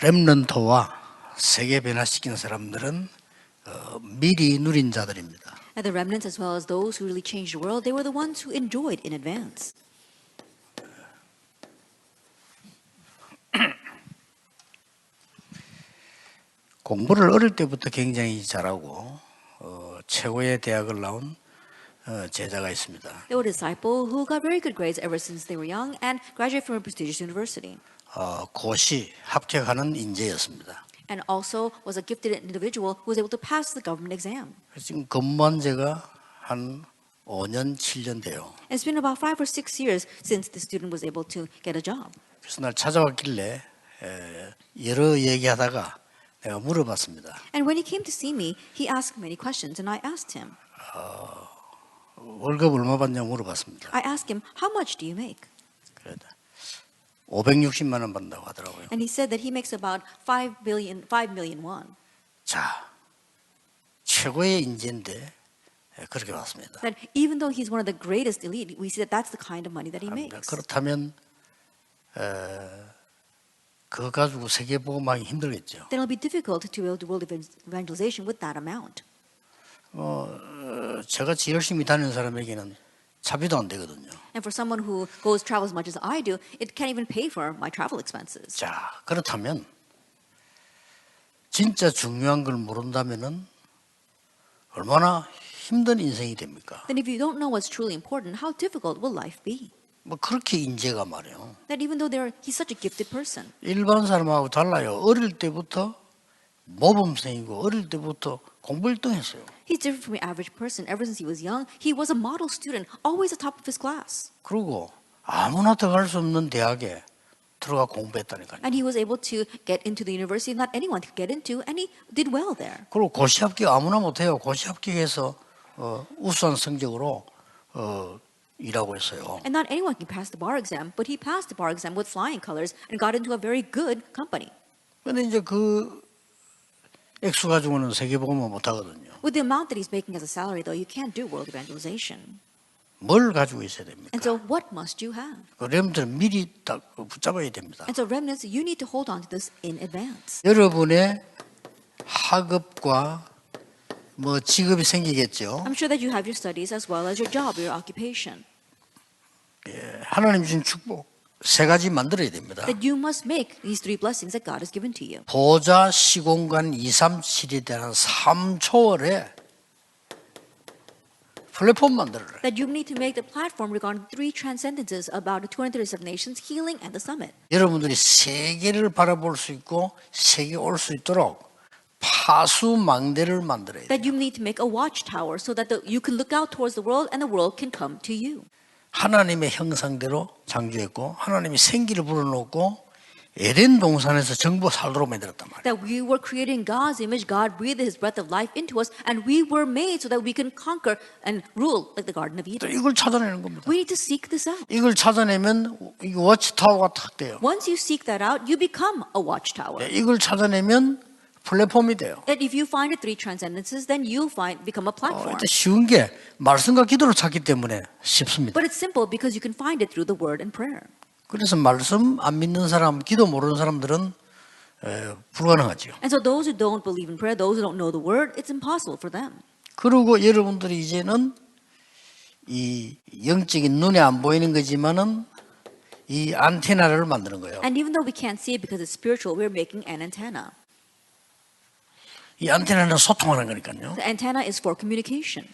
렘넌트와 세계 변화시킨 사람들은 미리 누린 자들입니다. And the remnants, as well as those who really changed the world, they were the ones who enjoyed in advance. 공부를 어릴 때부터 굉장히 잘하고 최고의 대학을 나온 제자가 있습니다. They were a disciple who got very good grades ever since they were young and graduated from a prestigious university. 고시 합격하는 인재였습니다. And also was a gifted individual who was able to pass the government exam. 지금 근무한 지가 한 5년, 7년 돼요. And it's been about 5 or 6 years since the student was able to get a job. 그래서 날 찾아왔길래 여러 얘기하다가 내가 물어봤습니다. And when he came to see me, he asked many questions, and I asked him. 월급 얼마 받냐고 물어봤습니다. I asked him, how much do you make? 그래도 560만 원 받는다고 하더라고요. And he said that he makes about 5 million won. 자, 최고의 인재인데 그렇게 받습니다. That even though he's one of the greatest elite, we see that that's the kind of money that he makes. 그렇다면 그거 가지고 세계 복음하기 힘들겠죠. Then it'll be difficult to build world evangelization with that amount. 제가 열심히 다니는 사람에게는 차비도 안 되거든요. And for someone who travels as much as I do, it can't even pay for my travel expenses. 자, 그렇다면 진짜 중요한 걸 모른다면은 얼마나 힘든 인생이 됩니까? Then if you don't know what's truly important, how difficult will life be? 뭐 그렇게 인재가 말이에요. That even though he's such a gifted person. 일반 사람하고 달라요. 어릴 때부터 모범생이고 어릴 때부터 공부 1등했어요. He's different from the average person. Ever since he was young, he was a model student, always the top of his class. 그리고 아무나 들어갈 수 없는 대학에 들어가 공부했다니까요. And he was able to get into the university not anyone could get into, and he did well there. 그리고 고시 합격 아무나 못해요. 고시 합격해서 우수한 성적으로 일하고 있어요. And not anyone can pass the bar exam, but he passed the bar exam with flying colors and got into a very good company. 근데 이제 그 액수 가지고는 세계복음은 못하거든요. With the amount that he's making as a salary, though, you can't do world evangelization. 뭘 가지고 있어야 됩니까? And so, what must you have? 그 렘들은 미리 딱 붙잡아야 됩니다. And so, remnants, you need to hold on to this in advance. 여러분의 학업과 뭐 직업이 생기겠죠. I'm sure that you have your studies as well as your job, your occupation. 하나님 주신 축복 세 가지 만들어야 됩니다. That you must make these 3 blessings that God has given to you. 보좌 시공간 237에 대한 3초월의 플랫폼 만들어라. That you need to make the platform regarding 3 transcendences about the 237 nations, healing, and the summit. 여러분들이 세계를 바라볼 수 있고 세계 올 수 있도록 파수망대를 만들어야 돼요. That you need to make a watchtower so that you can look out towards the world and the world can come to you. 하나님의 형상대로 창조했고 하나님이 생기를 불어넣고 에덴 동산에서 정보 살도록 만들었단 말이에요. That we were created in God's image, God breathed His breath of life into us, and we were made so that we can conquer and rule like the Garden of 또 Eden. 이걸 찾아내는 겁니다. We need to seek this out. 이걸 찾아내면 이 워치타워가 탁 돼요. Once you seek that out, you become a watchtower. 이걸 찾아내면 플랫폼이 돼요. That if you find the 3 transcendences, then you'll become a platform. 쉬운 게 말씀과 기도를 찾기 때문에 쉽습니다. But it's simple because you can find it through the word and prayer. 그래서 말씀 안 믿는 사람, 기도 모르는 사람들은 불가능하죠. And so those who don't believe in prayer, those who don't know the word, it's impossible for them. 그리고 여러분들이 이제는 이 영적인 눈에 안 보이는 거지만은 이 안테나를 만드는 거예요. And even though we can't see it because it's spiritual, we're making an antenna. 이 안테나는 소통하는 거니까요. The antenna is for communication.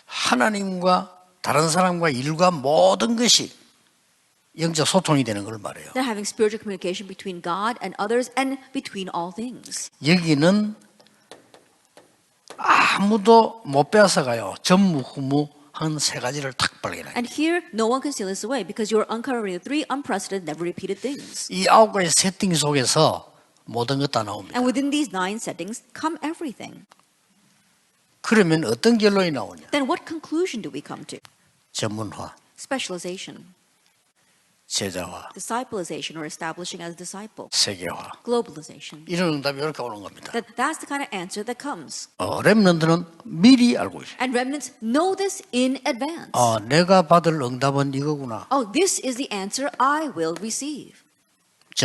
하나님과 다른 사람과 일과 모든 것이 영적 소통이 되는 걸 말해요. They're having spiritual communication between God and others and between all things. 여기는 아무도 못 빼앗아가요. 전무후무한 3가지를 탁 발견해요. And here, no one can steal this away because you're uncovering the 3 unprecedented, never repeated things. 이 9가지 세팅 속에서 모든 것 다 나옵니다. And within these 9 settings come everything. 그러면 어떤 결론이 나오냐? Then what conclusion do we come to? 전문화, Specialization, 제자화, disciplization or establishing as a disciple, 세계화. globalization. 이런 응답이 이렇게 오는 겁니다. That's the kind of answer that comes. 렘넌트는 미리 알고 있어요. And remnants know this in advance. 내가 받을 응답은 이거구나. Oh, this is the answer I will receive.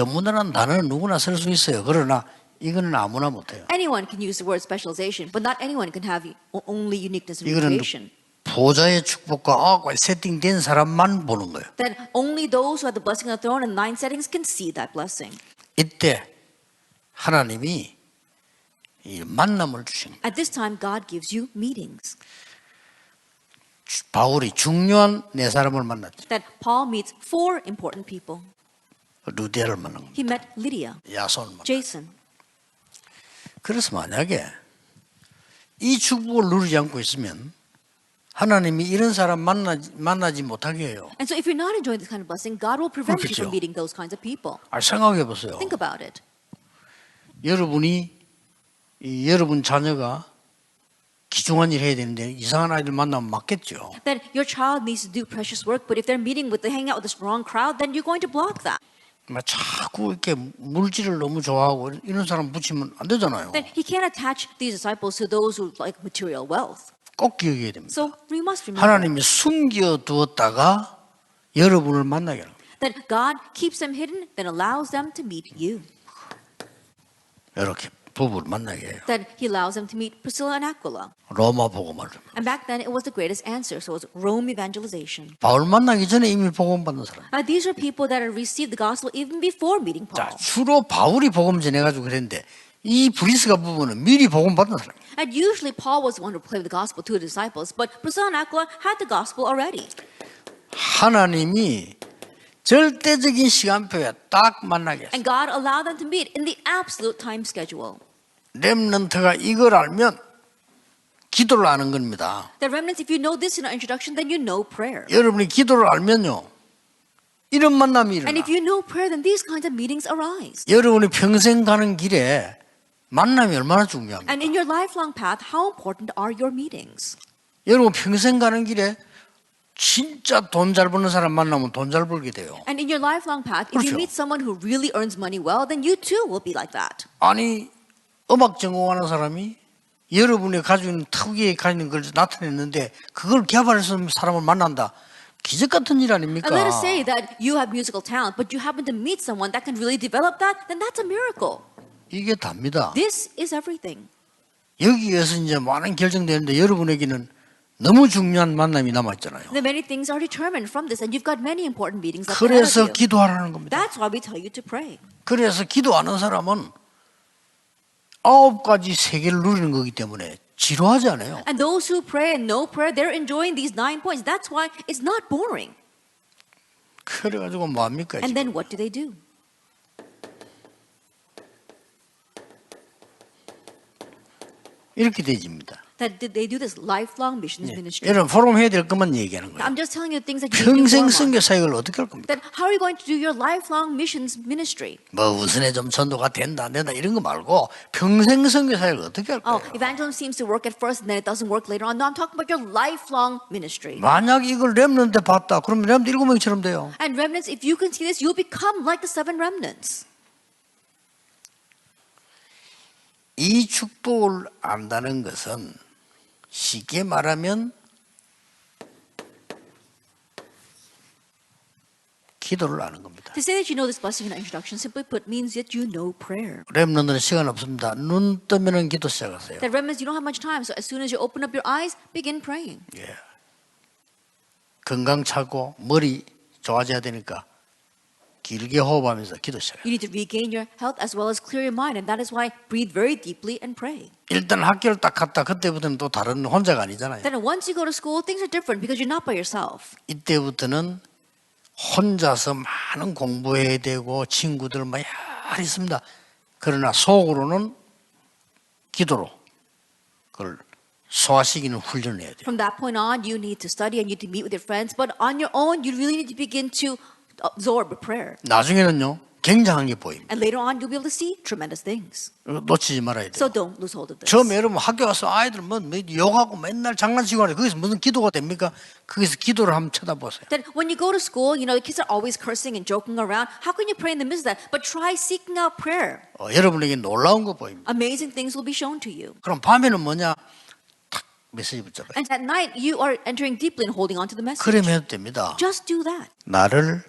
전문이라는 단어는 누구나 쓸 수 있어요. 그러나 이거는 아무나 못해요. Anyone can use the word specialization, but not anyone can have only uniqueness in 이거는 creation. 보좌의 축복과 악과 세팅된 사람만 보는 거예요. Then only those who have the blessing of the throne and 9 settings can see that blessing. 이때 하나님이 이 만남을 주신 거예요. At this time, God gives you meetings. 바울이 중요한 네 사람을 만났죠. That Paul meets 4 important people. 루디아를 만난 겁니다. He met Lydia, 야손을 만난. Jason. 그래서 만약에 이 축복을 누리지 않고 있으면 하나님이 이런 사람 만나지 못하게 해요. And so if you're not enjoying this kind of blessing, God will prevent you 그렇겠죠. from meeting those kinds of people. 생각해 보세요. Think about it. 여러분 자녀가 귀중한 일 해야 되는데 이상한 아이들 만나면 맞겠죠. That your child needs to do precious work, but if they're hanging out with this wrong crowd, then you're going to block that. 자꾸 이렇게 물질을 너무 좋아하고 이런 사람 붙이면 안 되잖아요. Then he can't attach these disciples to those who like material wealth. 꼭 기억해야 됩니다. So we must remember 하나님이 숨겨두었다가 여러분을 만나게 하는 거예요. that God keeps them hidden, then allows them to meet you. 이렇게 부부를 만나게 해요. That he allows them to meet Priscilla and Aquila. 로마 복음을. And back then, it was the greatest answer. So it was Rome evangelization. 바울 만나기 전에 이미 복음 받는 사람. These are people that had received the gospel even before meeting 자, Paul. 주로 바울이 복음 전해가지고 그랬는데 이 브리스가 부부는 미리 복음 받는 사람. And usually Paul was the one who proclaimed the gospel to his disciples, but Priscilla and Aquila had the gospel already. 하나님이 절대적인 시간표에 딱 만나게 했어요. And God allowed them to meet in the absolute time schedule. 렘넌트가 이걸 알면 기도를 아는 겁니다. The remnants, if you know this in our introduction, then you know prayer. 여러분이 기도를 알면요, 이런 만남이 And 일어나. if you know prayer, then these kinds of meetings arise. 여러분이 평생 가는 길에 만남이 얼마나 중요합니까? And in your lifelong path, how important are your meetings? 여러분 평생 가는 길에 진짜 돈 잘 버는 사람 만나면 돈 잘 벌게 돼요. And in your lifelong path, if you 그렇죠. meet someone who really earns money well, then you too will be like that. 아니 음악 전공하는 사람이 여러분이 가지고 있는 특유의 가지는 걸 나타냈는데 그걸 개발해서 사람을 만난다. 기적 같은 일 아닙니까? And let us say that you have musical talent, but you happen to meet someone that can really develop that, then that's a miracle. 이게 답니다. This is everything. 여기에서 이제 많은 결정되는데 여러분에게는 너무 중요한 만남이 남아있잖아요. The many things are determined from this, and you've got many important meetings that ahead 그래서 of you. 기도하라는 겁니다. That's why we tell you to pray. 그래서 기도하는 사람은 9가지 세계를 누리는 거기 때문에 지루하지 않아요. And those who pray and know prayer, they're enjoying these 9 points. That's why it's not boring. 그래가지고 뭐합니까? And 지금? then what do? 이렇게 되집니다. That they do this lifelong missions ministry. 여러분 포럼 해야 될 것만 얘기하는 거예요. I'm just telling you things that you need to 평생 do. 선교 사역을 어떻게 할 겁니까? Then how are you going to do your lifelong missions ministry? 뭐 우선에 좀 전도가 된다 안 된다 이런 거 말고 평생 선교 사역을 어떻게 할 Oh, 거예요? evangelism seems to work at first and then it doesn't work later on. No, I'm talking about your lifelong ministry. 만약 이걸 렘넌트 봤다 그러면 렘넌트 7명처럼 돼요. And remnants, if you can see this, you'll become like the 7 remnants. 이 축복을 안다는 것은 쉽게 말하면 기도를 아는 겁니다. To say that you know this blessing in our introduction, simply put, means that you know prayer. 렘넌트는 시간 없습니다. 눈 뜨면은 기도 시작하세요. That remnants, you don't have much time, so as soon as you open up your eyes, begin praying. 예. 건강 차고 머리 좋아져야 되니까 길게 호흡하면서 기도 시작해요. You need to regain your health as well as clear your mind, and that is why breathe very deeply and pray. 일단 학교를 딱 갔다 그때부터는 또 다른 혼자가 아니잖아요. Then once you go to school, things are different because you're not by yourself. 이때부터는 혼자서 많은 공부해야 되고 친구들 막 있습니다. 그러나 속으로는 기도로 그걸 소화시키는 훈련을 해야 돼요. From that point on, you need to study and you need to meet with your friends, but on your own, you really need to begin to absorb prayer. 나중에는요 굉장한 게 보입니다. And later on, you'll be able to see tremendous things. 놓치지 말아야 돼요. So don't lose hold of this. 처음에 여러분 학교 가서 아이들 뭐 욕하고 맨날 장난치고 하는데 거기서 무슨 기도가 됩니까? 거기서 기도를 한번 쳐다보세요. Then when you go to school, you know, the kids are always cursing and joking around. How can you pray in the midst of that? But try seeking out prayer. 여러분에게 놀라운 거 보입니다. Amazing things will be shown to you. 그럼 밤에는 뭐냐? 탁 메시지 붙잡아요. And at night, you are entering deeply and holding on to the message. 그러면 해도 됩니다. Just do that. 나를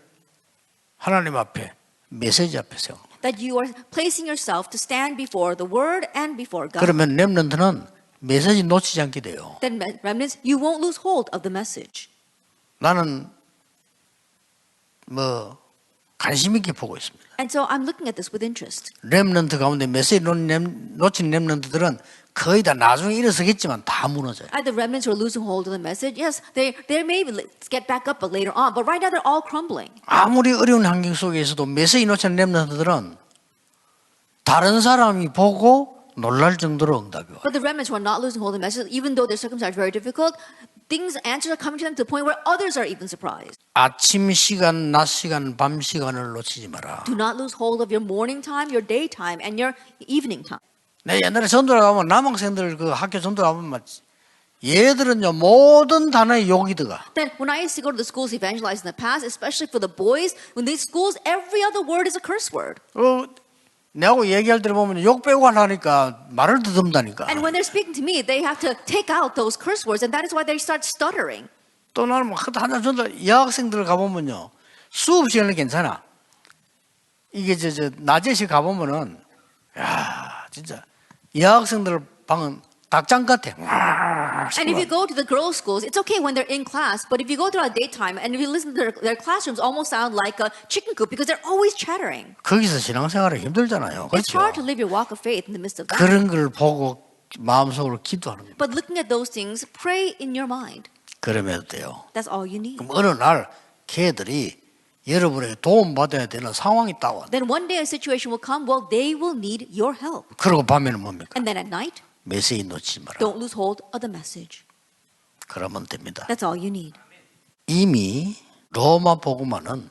하나님 앞에 메시지 앞에 세워. That you are placing yourself to stand before the word and before God. 그러면 렘넌트는 메시지 놓치지 않게 돼요. Then remnants, you won't lose hold of the message. 나는 뭐 관심 있게 보고 있습니다. And so I'm looking at this with interest. 렘넌트 가운데 메시지 놓친 렘넌트들은 거의 다 나중에 일어서겠지만 다 무너져요. At the remnants who are losing hold of the message, yes, they may get back up later on, but right now they're all crumbling. 아무리 어려운 환경 속에서도 메시지 놓친 렘넌트들은 다른 사람이 보고 놀랄 정도로 응답이 와요. But the remnants who are not losing hold of the message, even though their circumstances are very difficult, answers are coming to them to the point where others are even surprised. 아침 시간, 낮 시간, 밤 시간을 놓치지 마라. Do not lose hold of your morning time, your daytime, and your evening time. 내 옛날에 전도를 가면 남학생들 그 학교 전도 가면 막 얘들은요 모든 단어에 욕이 들어가. Then when I used to go to the schools evangelized in the past, especially for the boys, when these schools, every other word is a curse word. 내하고 얘기할 때 보면 욕 빼고 하니까 말을 더듬다니까. And when they're speaking to me, they have to take out those curse words, and that is why they start stuttering. 또 나는 한참 전도 여학생들 가보면요 수업 시간은 괜찮아. 이게 저 낮에시 가보면은 야 진짜 여학생들 방은 닭장 같아. And if you go to the girls' schools, it's okay when they're in class, but if you go throughout daytime and if you listen to their classrooms, almost sound like a chicken coop because they're always chattering. 거기서 신앙생활이 힘들잖아요. It's hard to 그렇죠? live your walk of faith in the midst of that. 그런 걸 보고 마음속으로 기도하는 거예요. But looking at those things, pray in your mind. 그러면 돼요. That's all you need. 그럼 어느 날 걔들이 여러분에게 도움받아야 되는 상황이 따와. Then one day a situation will come, well, they will need your help. 그리고 밤에는 뭡니까? And then at night, 메시지 놓치지 마라. don't lose hold of the message. 그러면 됩니다. That's all you need. 이미 로마 복음화는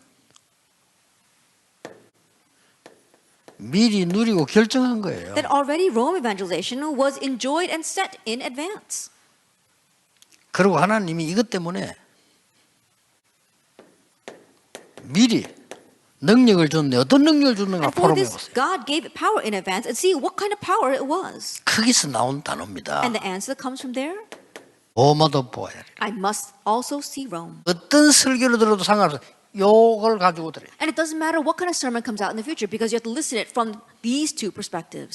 미리 누리고 결정한 거예요. That already Rome evangelization was enjoyed and set in advance. 그리고 하나님이 이것 때문에 미리 능력을 줬는데 어떤 능력을 줬는가 And for 포럼해 this, 보세요. God gave it power in advance and see what kind of power it was. 거기서 나온 단어입니다. And the answer that comes from there, 로마도 보아야 돼. I must also see Rome. 어떤 설교를 들어도 상관없어. 요걸 가지고 들어요. And it doesn't matter what kind of sermon comes out in the future because you have to listen it from these two perspectives.